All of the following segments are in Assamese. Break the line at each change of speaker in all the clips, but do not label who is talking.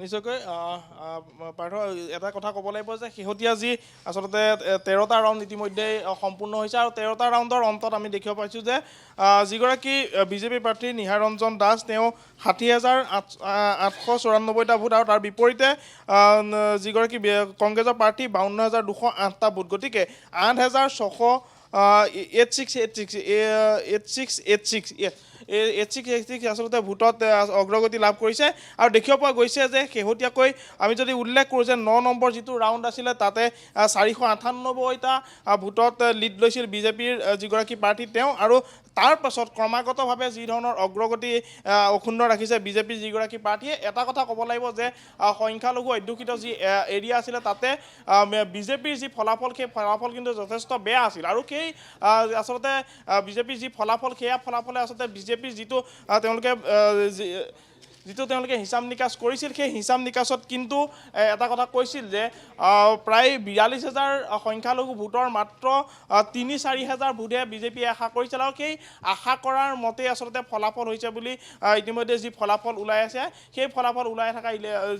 নিশ্চয়কৈ পাৰ্থ এটা কথা ক'ব লাগিব যে শেহতীয়া যি আচলতে 13টা ৰাউণ্ড ইতিমধ্যে সম্পূৰ্ণ হৈছে আৰু 13টা ৰাউণ্ডৰ অন্তত আমি দেখিব পাইছোঁ যে যিগৰাকী বিজেপি প্ৰাৰ্থী নিহাৰ ৰঞ্জন দাস তেওঁ 60,894টা ভোট আৰু তাৰ বিপৰীতে যিগৰাকী কংগ্ৰেছৰ প্ৰাৰ্থী 52,208টা ভোট গতিকে 8,686 আচলতে ভোটত অগ্ৰগতি লাভ কৰিছে আৰু দেখিব পোৱা গৈছে যে শেহতীয়াকৈ আমি যদি উল্লেখ কৰোঁ যে 9 নম্বৰ যিটো ৰাউণ্ড আছিলে তাতে 498টা ভোটত লিড লৈছিল বিজেপিৰ যিগৰাকী প্ৰাৰ্থী তেওঁ আৰু তাৰ পাছত ক্ৰমাগতভাৱে যি ধৰণৰ অগ্ৰগতি অক্ষুণ্ণ ৰাখিছে বিজেপিৰ যিগৰাকী প্ৰাৰ্থীয়ে এটা কথা ক'ব লাগিব যে সংখ্যালঘু অধ্যুষিত যি এৰিয়া আছিলে তাতে বিজেপিৰ যি ফলাফল সেই ফলাফল কিন্তু যথেষ্ট বেয়া আছিল আৰু সেই আচলতে বিজেপিৰ যি ফলাফল সেয়া ফলাফলে আচলতে বিজেপিৰ যিটো তেওঁলোকে হিচাপ নিকাচ কৰিছিল সেই হিচাপ নিকাচত কিন্তু এটা কথা কৈছিল যে প্ৰায় 42,000 সংখ্যালঘু ভোটৰ মাত্ৰ 3-4 হাজাৰ ভোটহে বিজেপিয়ে আশা কৰিছিল আৰু সেই আশা কৰাৰ মতে আচলতে ফলাফল হৈছে বুলি ইতিমধ্যে যি ফলাফল ওলাই আছে সেই ফলাফল ওলাই থকা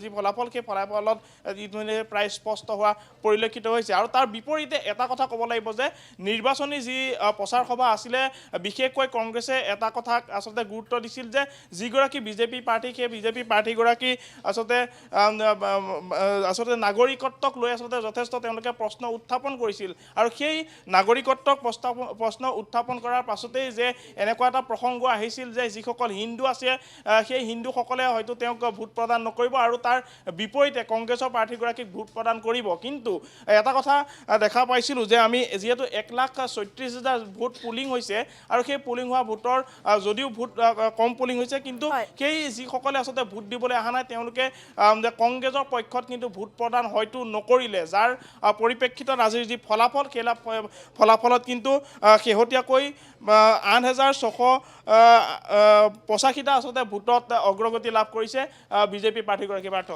যি ফলাফল সেই ফলাফলত ইতিমধ্যে প্ৰায় স্পষ্ট হোৱা পৰিলক্ষিত হৈছে আৰু তাৰ বিপৰীতে এটা কথা ক'ব লাগিব যে নিৰ্বাচনী যি প্ৰচাৰ সভা আছিলে বিশেষকৈ কংগ্ৰেছে এটা কথাক আচলতে গুৰুত্ব দিছিল যে যিগৰাকী বিজেপি প্ৰাৰ্থী সেই বিজেপি প্ৰাৰ্থীগৰাকী আচলতে নাগৰিকত্বক লৈ আচলতে যথেষ্ট তেওঁলোকে প্ৰশ্ন উত্থাপন কৰিছিল আৰু সেই নাগৰিকত্বক প্ৰশ্ন উত্থাপন কৰাৰ পাছতেই যে এনেকুৱা এটা প্ৰসংগ আহিছিল যে যিসকল হিন্দু আছে সেই হিন্দুসকলে হয়তো তেওঁক ভোট প্ৰদান নকৰিব আৰু তাৰ বিপৰীতে কংগ্ৰেছৰ প্ৰাৰ্থীগৰাকীক ভোট প্ৰদান কৰিব কিন্তু এটা কথা দেখা পাইছিলোঁ যে আমি যিহেতু 1,36,000 ভোট পুলিং হৈছে আৰু সেই পুলিং হোৱা ভোটৰ যদিও ভোট কম পুলিং হৈছে কিন্তু সেই যিসকলে আচলতে ভোট দিবলৈ অহা নাই তেওঁলোকে কংগ্ৰেছৰ পক্ষত কিন্তু ভোট প্ৰদান হয়তো নকৰিলে যাৰ পৰিপ্ৰেক্ষিতত আজিৰ যি ফলাফল সেই ফলাফলত কিন্তু শেহতীয়াকৈ 8,685টা আচলতে ভোটত অগ্ৰগতি লাভ কৰিছে বিজেপি প্ৰাৰ্থীগৰাকী পাৰ্থ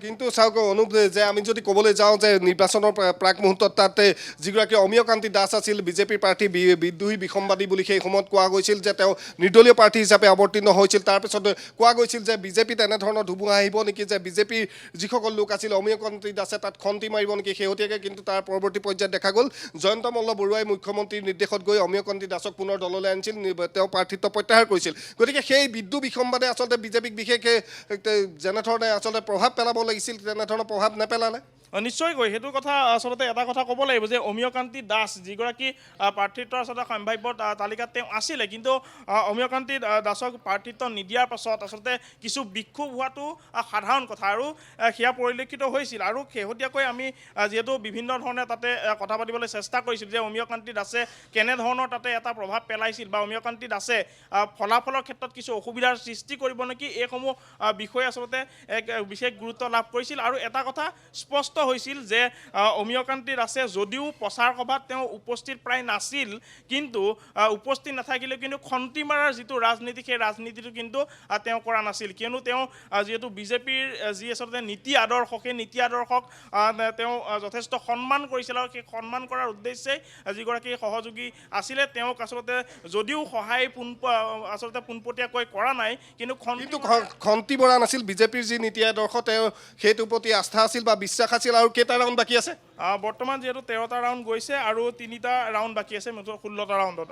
কিন্তু চাওক অনুপ যে আমি যদি ক'বলৈ যাওঁ যে নিৰ্বাচনৰ প্ৰাক মুহূৰ্তত তাতে যিগৰাকী অমিয়কান্তি দাস আছিল বিজেপিৰ প্ৰাৰ্থী বিদ্ৰোহী বিসম্বাদী বুলি সেই সময়ত কোৱা গৈছিল যে তেওঁ নিৰ্দলীয় প্ৰাৰ্থী হিচাপে অৱতীৰ্ণ হৈছিল তাৰপিছত কোৱা গৈছিল যে বিজেপিত এনেধৰণৰ ধুমুহা আহিব নেকি যে বিজেপিৰ যিসকল লোক আছিল অমিয়কান্তি দাসে তাত খন্তি মাৰিব নেকি শেহতীয়াকৈ কিন্তু তাৰ পৰৱৰ্তী পৰ্যায়ত দেখা গ'ল জয়ন্ত মল্ল বৰুৱাই মুখ্যমন্ত্ৰীৰ নিৰ্দেশত গৈ অমিয়কান্তি দাসক পুনৰ দললৈ আনিছিল তেওঁ প্ৰাৰ্থিত্ব প্ৰত্যাহাৰ কৰিছিল গতিকে সেই বিদ্ৰোহ বিসম্বাদে আচলতে বিজেপিক বিশেষকৈ যেনেধৰণে আচলতে প্ৰভাৱ পেলাব লাগিছিল তেনেধৰণৰ প্ৰভাৱ নেপেলালে
নিশ্চয়কৈ সেইটো কথা আচলতে এটা কথা ক'ব লাগিব যে অমিয়কান্তি দাস যিগৰাকী প্ৰাৰ্থিত্বৰ আচলতে সম্ভাৱ্য তালিকাত তেওঁ আছিলে কিন্তু অমিয়কান্তি দাসক প্ৰাৰ্থিত্ব নিদিয়াৰ পাছত আচলতে কিছু বিক্ষোভ হোৱাটো সাধাৰণ কথা আৰু সেয়া পৰিলক্ষিত হৈছিল আৰু শেহতীয়াকৈ আমি যিহেতু বিভিন্ন ধৰণে তাতে কথা পাতিবলৈ চেষ্টা কৰিছিল যে অমিয়কান্তি দাসে কেনেধৰণৰ তাতে এটা প্ৰভাৱ পেলাইছিল বা অমিয়কান্তি দাসে ফলাফলৰ ক্ষেত্ৰত কিছু অসুবিধাৰ সৃষ্টি কৰিব নেকি এইসমূহ বিষয়ে আচলতে এক বিশেষ গুৰুত্ব লাভ কৰিছিল আৰু এটা কথা স্পষ্ট হৈছিল যে অমিয়কান্তি দাসে যদিও প্ৰচাৰ সভাত তেওঁ উপস্থিত প্ৰায় নাছিল কিন্তু উপস্থিত নাথাকিলেও কিন্তু খন্তি মাৰাৰ যিটো ৰাজনীতি সেই ৰাজনীতিটো কিন্তু তেওঁ কৰা নাছিল কিয়নো তেওঁ যিহেতু বিজেপিৰ যি আচলতে নীতি আদৰ্শ সেই নীতি আদৰ্শক তেওঁ যথেষ্ট সন্মান কৰিছিল আৰু সেই সন্মান কৰাৰ উদ্দেশ্যে যিগৰাকী সহযোগী আছিলে তেওঁক আচলতে যদিও সহায় আচলতে পোনপটীয়াকৈ কৰা নাই কিন্তু
খন্তি মৰা নাছিল বিজেপিৰ যি নীতি আদৰ্শ তেওঁ সেইটোৰ প্ৰতি আস্থা আছিল বা বিশ্বাস আছিল আৰু কেইটা ৰাউণ্ড বাকী আছে
বৰ্তমান যিহেতু 13টা ৰাউণ্ড গৈছে আৰু 3টা ৰাউণ্ড বাকী আছে 16টা ৰাউণ্ডত